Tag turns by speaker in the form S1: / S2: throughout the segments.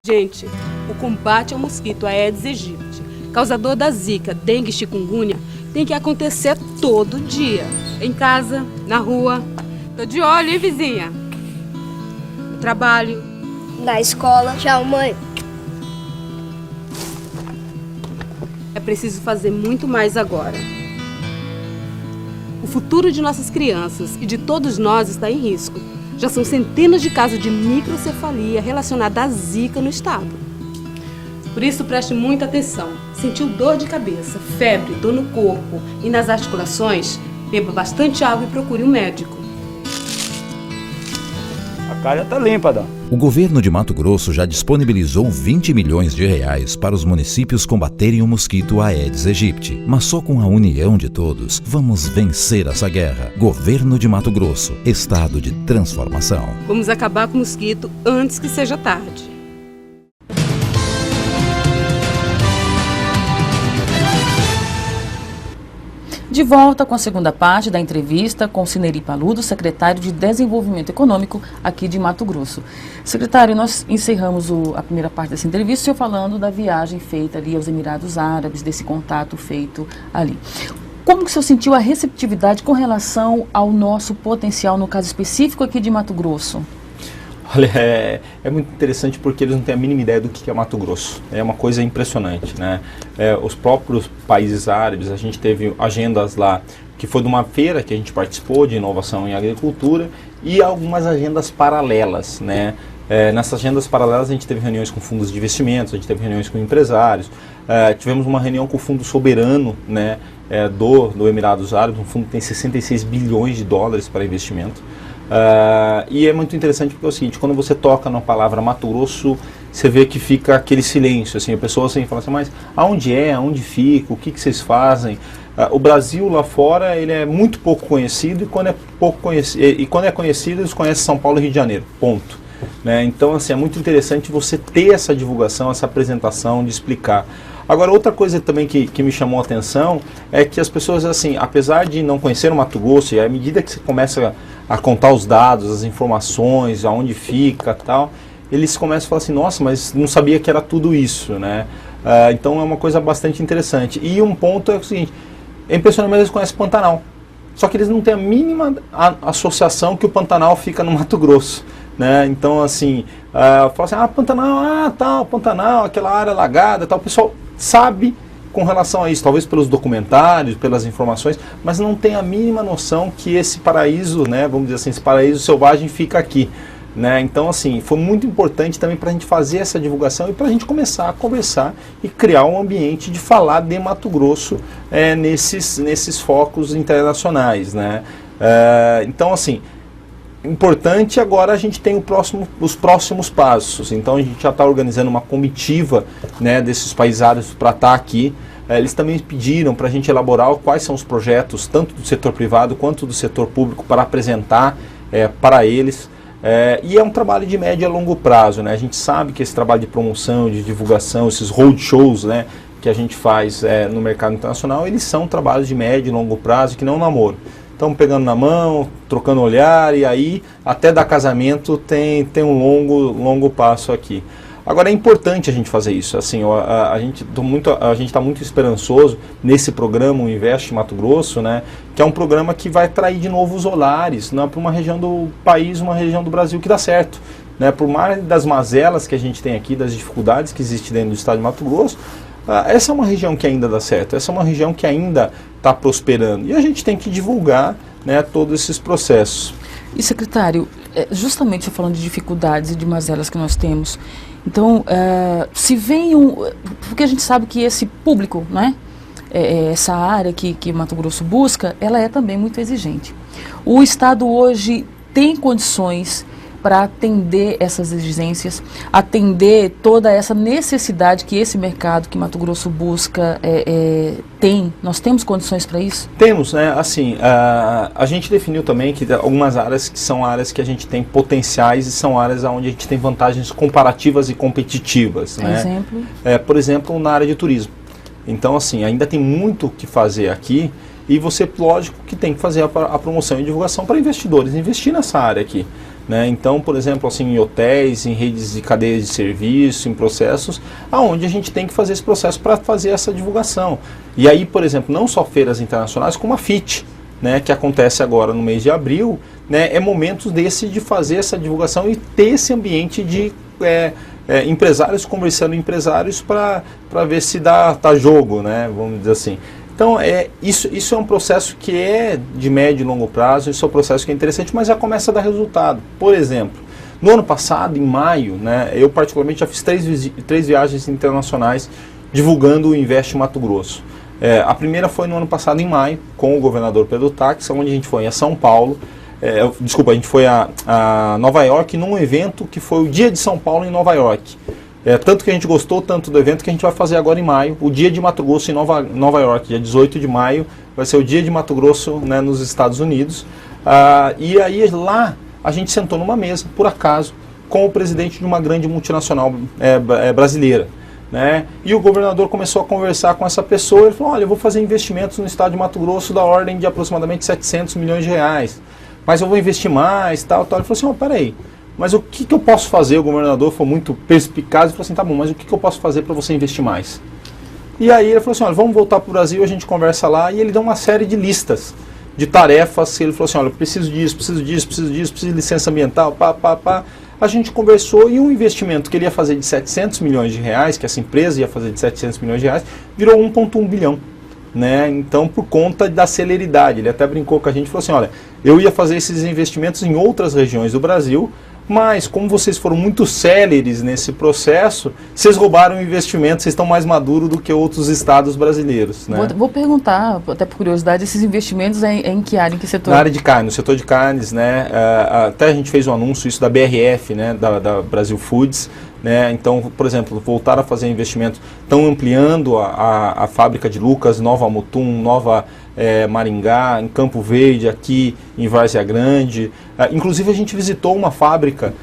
S1: Gente, o combate ao mosquito Aedes aegypti, causador da zika, dengue e chikungunya, tem que acontecer todo dia. Em casa, na rua. Tô de olho, hein, vizinha? No trabalho.
S2: Na escola. Tchau, mãe.
S1: É preciso fazer muito mais agora. O futuro de nossas crianças e de todos nós está em risco. Já são centenas de casos de microcefalia relacionada à zika no estado. Por isso, preste muita atenção. Sentiu dor de cabeça, febre, dor no corpo e nas articulações? Beba bastante água e procure um médico.
S3: A cara tá limpa, Dan.
S4: O governo de Mato Grosso já disponibilizou 20 milhões de reais para os municípios combaterem o mosquito Aedes aegypti. Mas só com a união de todos, vamos vencer essa guerra. Governo de Mato Grosso, estado de transformação.
S1: Vamos acabar com o mosquito antes que seja tarde.
S5: De volta com a segunda parte da entrevista com Cineri Paludo, secretário de Desenvolvimento Econômico aqui de Mato Grosso. Secretário, nós encerramos a primeira parte dessa entrevista, o senhor falando da viagem feita ali aos Emirados Árabes, desse contato feito ali. Como que o senhor sentiu a receptividade com relação ao nosso potencial, no caso específico aqui de Mato Grosso?
S3: Olha, é muito interessante porque eles não têm a mínima ideia do que é Mato Grosso. É uma coisa impressionante, né? Os próprios países árabes, a gente teve agendas lá, que foi de uma feira que a gente participou de inovação em agricultura e algumas agendas paralelas, né? Nessas agendas paralelas a gente teve reuniões com fundos de investimentos, a gente teve reuniões com empresários, tivemos uma reunião com o Fundo Soberano, né, do Emirados Árabes, um fundo que tem 66 bilhões de dólares para investimento. E é muito interessante porque é o seguinte, quando você toca na palavra Mato Grosso, você vê que fica aquele silêncio, assim, a pessoa assim, fala assim, mas aonde fica, o que vocês fazem? O Brasil lá fora, ele é muito pouco conhecido e quando é conhecido, eles conhecem São Paulo e Rio de Janeiro, ponto. Né? Então, assim, é muito interessante você ter essa divulgação, essa apresentação, de explicar. Agora, outra coisa também que me chamou a atenção é que as pessoas, assim, apesar de não conhecer o Mato Grosso, e à medida que você começa a contar os dados, as informações, aonde fica e tal, eles começam a falar assim, nossa, mas não sabia que era tudo isso, né? Então é uma coisa bastante interessante. E um ponto é o seguinte, é impressionante, mas eles conhecem Pantanal. Só que eles não têm a mínima associação que o Pantanal fica no Mato Grosso. Né? Então, assim, fala assim, Pantanal, Pantanal, aquela área alagada, tal. O pessoal sabe com relação a isso, talvez pelos documentários, pelas informações, mas não tem a mínima noção que esse paraíso, né, vamos dizer assim, esse paraíso selvagem fica aqui. Né? Então, assim, foi muito importante também para a gente fazer essa divulgação e para a gente começar a conversar e criar um ambiente de falar de Mato Grosso nesses focos internacionais. Né? Então, assim, importante agora a gente tem os próximos passos. Então a gente já está organizando uma comitiva, né, desses países árabes para estar aqui. Eles também pediram para a gente elaborar quais são os projetos, tanto do setor privado quanto do setor público, para apresentar para eles. E é um trabalho de médio a longo prazo. Né? A gente sabe que esse trabalho de promoção, de divulgação, esses roadshows, né, que a gente faz no mercado internacional, eles são trabalhos de médio e longo prazo, que não namoro. Estamos pegando na mão, trocando olhar, e aí até dar casamento tem um longo passo aqui. Agora é importante a gente fazer isso. Assim, a gente está muito esperançoso nesse programa, o Investe Mato Grosso, né, que é um programa que vai atrair de novo os olares, né, para uma região do país, uma região do Brasil que dá certo. Né, por mais das mazelas que a gente tem aqui, das dificuldades que existem dentro do estado de Mato Grosso, essa é uma região que ainda dá certo, essa é uma região que ainda está prosperando. E a gente tem que divulgar, né, todos esses processos.
S5: E, secretário, justamente falando de dificuldades e de mazelas que nós temos, então, se vem porque a gente sabe que esse público, né, essa área que Mato Grosso busca, ela é também muito exigente. O Estado hoje tem condições para atender essas exigências, atender toda essa necessidade que esse mercado que Mato Grosso busca tem. Nós temos condições para isso?
S3: Temos, né? Assim, a gente definiu também que algumas áreas que são áreas que a gente tem potenciais e são áreas onde a gente tem vantagens comparativas e competitivas. Né?
S5: Exemplo?
S3: Por exemplo, na área de turismo. Então, assim, ainda tem muito o que fazer aqui e você, lógico, que tem que fazer a promoção e divulgação para investidores investir nessa área aqui. né? Então, por exemplo, assim, em hotéis, em redes de cadeias de serviço, em processos, aonde a gente tem que fazer esse processo para fazer essa divulgação. E aí, por exemplo, não só feiras internacionais, como a FIT, né, que acontece agora no mês de abril, né, é momentos desse de fazer essa divulgação e ter esse ambiente de empresários conversando com empresários para ver se dá jogo, né, vamos dizer assim. Então, isso é um processo que é de médio e longo prazo, isso é um processo que é interessante, mas já começa a dar resultado. Por exemplo, no ano passado, em maio, né, eu particularmente já fiz três viagens internacionais divulgando o Invest Mato Grosso. A primeira foi no ano passado, em maio, com o governador Pedro Táxi, onde a gente foi a São Paulo, a gente foi a Nova York, num evento que foi o Dia de São Paulo em Nova York. Tanto que a gente gostou tanto do evento que a gente vai fazer agora em maio, o Dia de Mato Grosso em Nova York, dia 18 de maio, vai ser o Dia de Mato Grosso, né, nos Estados Unidos. E aí lá a gente sentou numa mesa, por acaso, com o presidente de uma grande multinacional brasileira. Né? E o governador começou a conversar com essa pessoa, ele falou, olha, eu vou fazer investimentos no estado de Mato Grosso da ordem de aproximadamente 700 milhões de reais, mas eu vou investir mais, tal. Ele falou assim, peraí, mas o que eu posso fazer? O governador foi muito perspicaz e falou assim, tá bom, mas o que eu posso fazer para você investir mais? E aí ele falou assim, olha, vamos voltar para o Brasil, a gente conversa lá, e ele deu uma série de listas de tarefas, ele falou assim, olha, preciso disso, preciso de licença ambiental, A gente conversou e um investimento que ele ia fazer de 700 milhões de reais, que essa empresa ia fazer de 700 milhões de reais, virou 1,1 bilhão. Né? Então, por conta da celeridade, ele até brincou com a gente e falou assim, olha, eu ia fazer esses investimentos em outras regiões do Brasil, mas como vocês foram muito céleres nesse processo, vocês roubaram o investimento, vocês estão mais maduros do que outros estados brasileiros. Né?
S5: Vou perguntar, até por curiosidade, esses investimentos em que área, em que setor?
S3: Na área de carne, no setor de carnes, né? Até a gente fez um anúncio, isso da BRF, né? da Brasil Foods. Né? Então, por exemplo, voltaram a fazer investimento, estão ampliando a fábrica de Lucas, Nova Mutum, Nova Maringá, em Campo Verde, aqui em Várzea Grande. Inclusive a gente visitou uma fábrica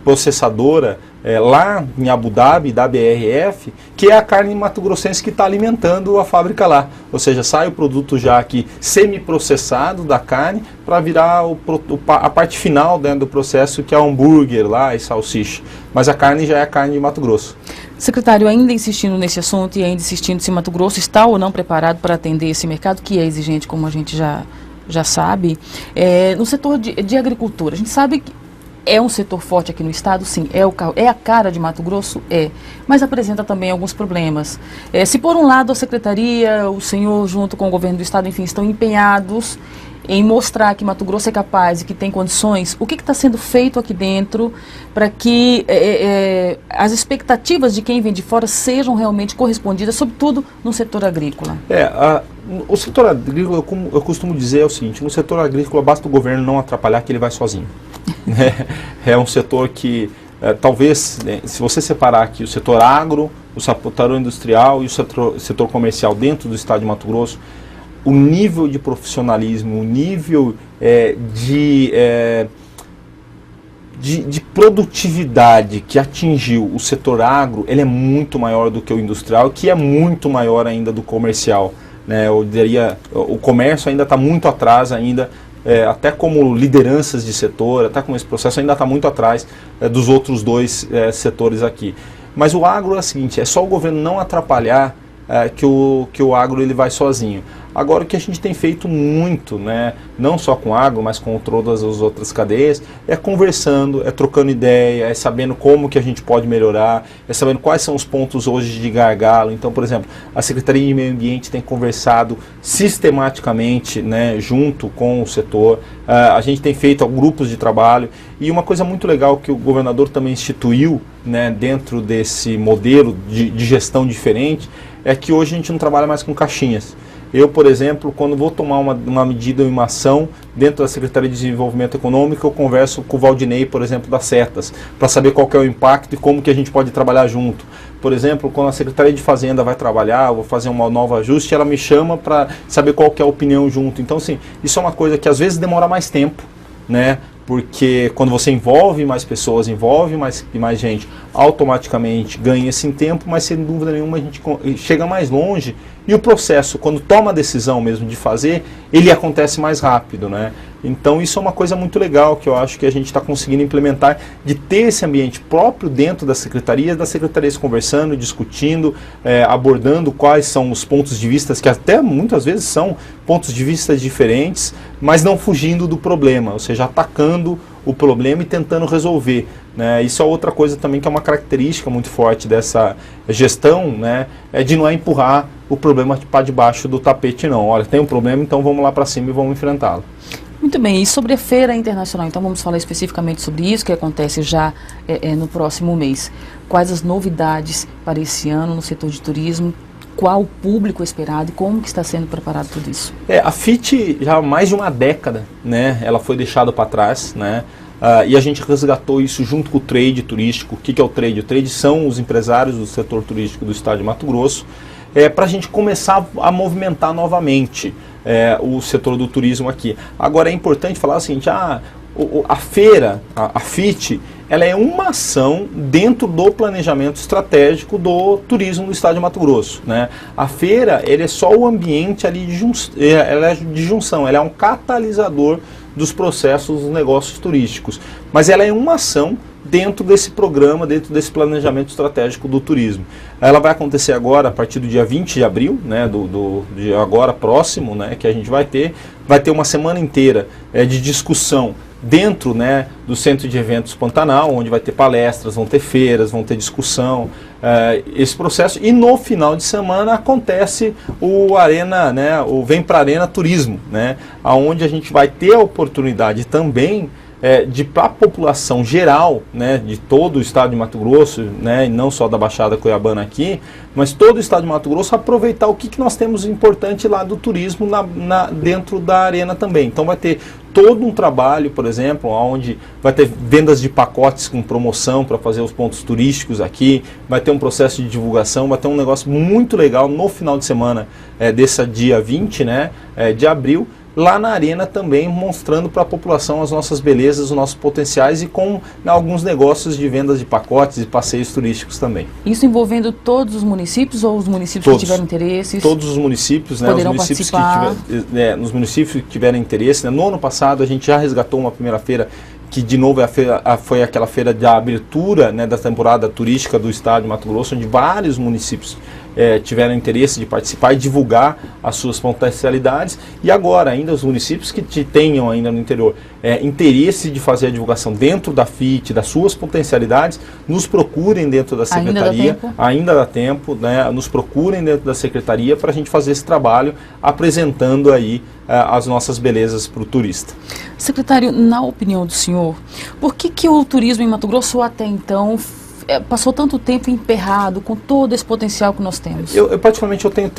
S3: processadora lá em Abu Dhabi, da BRF, que é a carne mato-grossense que está alimentando a fábrica lá. Ou seja, sai o produto já aqui semi-processado da carne para virar a parte final, né, do processo, que é o hambúrguer lá e salsicha. Mas a carne já é a carne de Mato Grosso.
S5: Secretário, ainda insistindo nesse assunto e ainda insistindo se Mato Grosso está ou não preparado para atender esse mercado, que é exigente, como a gente já sabe, no setor de agricultura. A gente sabe que é um setor forte aqui no estado, sim, é a cara de Mato Grosso, mas apresenta também alguns problemas. Se por um lado a secretaria, o senhor junto com o governo do estado, enfim, estão empenhados em mostrar que Mato Grosso é capaz e que tem condições, o que está sendo feito aqui dentro para que as expectativas de quem vem de fora sejam realmente correspondidas, sobretudo no setor agrícola?
S3: O setor agrícola, como eu costumo dizer, é o seguinte, no setor agrícola basta o governo não atrapalhar que ele vai sozinho. É um setor que, talvez, se você separar aqui o setor agro, o setor industrial e o setor comercial dentro do estado de Mato Grosso, o nível de profissionalismo, o nível de produtividade que atingiu o setor agro, ele é muito maior do que o industrial, que é muito maior ainda do comercial. Né? Eu diria, o comércio ainda está muito atrás ainda, até como lideranças de setor, até como esse processo ainda está muito atrás dos outros dois setores aqui. Mas o agro é o seguinte, é só o governo não atrapalhar que o agro ele vai sozinho. Agora, o que a gente tem feito muito, né, não só com o agro, mas com todas as outras cadeias, é conversando, é trocando ideia, é sabendo como que a gente pode melhorar, é sabendo quais são os pontos hoje de gargalo. Então, por exemplo, a Secretaria de Meio Ambiente tem conversado sistematicamente, né, junto com o setor. A gente tem feito grupos de trabalho e uma coisa muito legal que o governador também instituiu, né, dentro desse modelo de gestão diferente, é que hoje a gente não trabalha mais com caixinhas. Eu, por exemplo, quando vou tomar uma medida ou uma ação dentro da Secretaria de Desenvolvimento Econômico, eu converso com o Valdinei, por exemplo, das setas, para saber qual que é o impacto e como que a gente pode trabalhar junto. Por exemplo, quando a Secretaria de Fazenda vai trabalhar, eu vou fazer um novo ajuste, ela me chama para saber qual que é a opinião junto. Então, assim, isso é uma coisa que às vezes demora mais tempo, né? Porque quando você envolve mais pessoas, envolve mais gente, automaticamente ganha esse tempo, mas sem dúvida nenhuma a gente chega mais longe e o processo, quando toma a decisão mesmo de fazer, ele acontece mais rápido, né? Então isso é uma coisa muito legal que eu acho que a gente está conseguindo implementar, de ter esse ambiente próprio dentro das secretarias conversando, discutindo, abordando quais são os pontos de vista, que até muitas vezes são pontos de vista diferentes, mas não fugindo do problema, ou seja, atacando o problema e tentando resolver, né? Isso é outra coisa também que é uma característica muito forte dessa gestão, né? É de não empurrar o problema para debaixo do tapete, não. Olha, tem um problema, então vamos lá para cima e vamos enfrentá-lo.
S5: Muito bem, e sobre a Feira Internacional, então vamos falar especificamente sobre isso que acontece já no próximo mês. Quais as novidades para esse ano no setor de turismo? Qual o público esperado e como que está sendo preparado tudo isso?
S3: A FIT já há mais de uma década, né, ela foi deixada para trás, né, e a gente resgatou isso junto com o trade turístico. O que é o trade? O trade são os empresários do setor turístico do estado de Mato Grosso, para a gente começar a movimentar novamente o setor do turismo aqui. Agora é importante falar o seguinte, a feira, a FIT, ela é uma ação dentro do planejamento estratégico do turismo do estado de Mato Grosso, né? A feira, ele é só o ambiente ali ela é de junção, ela é um catalisador dos processos dos negócios turísticos, mas ela é uma ação dentro desse programa, dentro desse planejamento estratégico do turismo. Ela vai acontecer agora, a partir do dia 20 de abril, né, de agora próximo, né, que a gente vai ter uma semana inteira de discussão dentro, né, do Centro de Eventos Pantanal, onde vai ter palestras, vão ter feiras, vão ter discussão, esse processo, e no final de semana acontece o Arena, né, o Vem Pra Arena Turismo, né, onde a gente vai ter a oportunidade também de para a população geral, né, de todo o estado de Mato Grosso, né, e não só da Baixada Cuiabana aqui, mas todo o estado de Mato Grosso, aproveitar o que nós temos importante lá do turismo dentro da arena também. Então vai ter todo um trabalho, por exemplo, onde vai ter vendas de pacotes com promoção para fazer os pontos turísticos aqui, vai ter um processo de divulgação, vai ter um negócio muito legal no final de semana desse dia 20, né, de abril, lá na arena também, mostrando para a população as nossas belezas, os nossos potenciais e com alguns negócios de vendas de pacotes e passeios turísticos também.
S5: Isso envolvendo todos os municípios ou os municípios que tiverem interesses?
S3: Todos os municípios, né?
S5: Poderão participar.
S3: Nos municípios que tiverem interesse, né? No ano passado a gente já resgatou uma primeira feira que de novo foi aquela feira de abertura, né, da temporada turística do estado de Mato Grosso, onde vários municípios tiveram interesse de participar e divulgar as suas potencialidades, e agora ainda os municípios que tenham ainda no interior interesse de fazer a divulgação dentro da FIT, das suas potencialidades, nos procurem dentro da secretaria, ainda dá tempo, né, nos procurem dentro da secretaria para a gente fazer esse trabalho, apresentando aí as nossas belezas para o turista.
S5: Secretário, na opinião do senhor, por que o turismo em Mato Grosso até então passou tanto tempo emperrado com todo esse potencial que nós temos? Eu
S3: particularmente eu tenho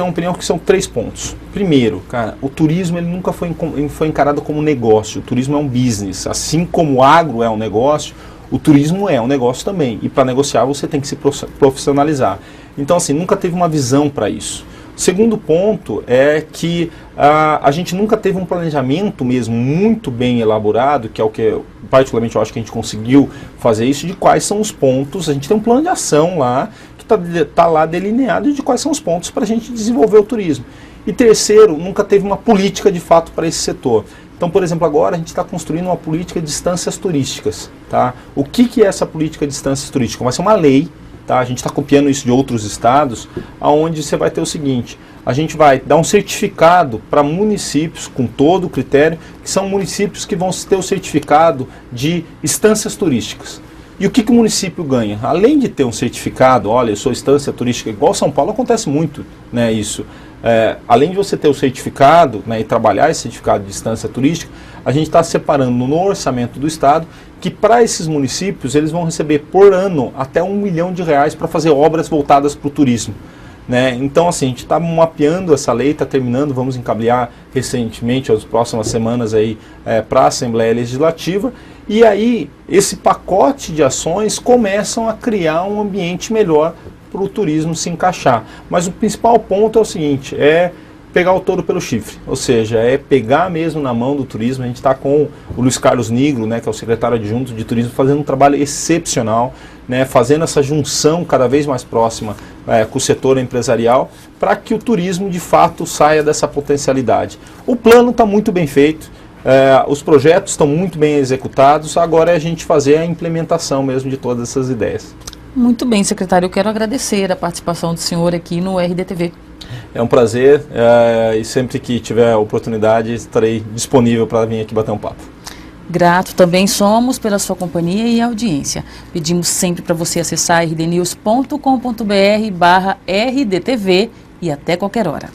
S3: uma opinião que são 3 pontos. Primeiro, cara, o turismo ele nunca foi encarado como negócio. O turismo é um business, assim como o agro é um negócio, o turismo é um negócio também. E para negociar você tem que se profissionalizar. Então assim, nunca teve uma visão para isso. Segundo ponto é que a gente nunca teve um planejamento mesmo muito bem elaborado, que é o que particularmente eu acho que a gente conseguiu fazer isso, de quais são os pontos. A gente tem um plano de ação lá, que está lá delineado de quais são os pontos para a gente desenvolver o turismo. E terceiro, nunca teve uma política de fato para esse setor. Então, por exemplo, agora a gente está construindo uma política de distâncias turísticas. Tá? O que é essa política de distâncias turísticas? Vai ser uma lei. Tá? A gente está copiando isso de outros estados, onde você vai ter o seguinte: a gente vai dar um certificado para municípios com todo o critério, que são municípios que vão ter o certificado de estâncias turísticas. E o que o município ganha? Além de ter um certificado, olha, eu sou estância turística, igual São Paulo acontece muito, né, isso. Além de você ter o certificado, né, e trabalhar esse certificado de estância turística, a gente está separando no orçamento do estado que para esses municípios eles vão receber por ano até R$1 milhão para fazer obras voltadas para o turismo. Né? Então assim, a gente está mapeando essa lei, está terminando, vamos encaminhar recentemente, as próximas semanas aí para a Assembleia Legislativa, e aí esse pacote de ações começam a criar um ambiente melhor para o turismo se encaixar. Mas o principal ponto é o seguinte, pegar o touro pelo chifre, ou seja, é pegar mesmo na mão do turismo. A gente está com o Luiz Carlos Nigro, né, que é o secretário adjunto de turismo, fazendo um trabalho excepcional, né, fazendo essa junção cada vez mais próxima com o setor empresarial, para que o turismo de fato saia dessa potencialidade. O plano está muito bem feito, os projetos estão muito bem executados, agora é a gente fazer a implementação mesmo de todas essas ideias.
S5: Muito bem, secretário, eu quero agradecer a participação do senhor aqui no RDTV.
S3: É um prazer e sempre que tiver oportunidade estarei disponível para vir aqui bater um papo.
S5: Grato também somos pela sua companhia e audiência. Pedimos sempre para você acessar rdnews.com.br/rdtv e até qualquer hora.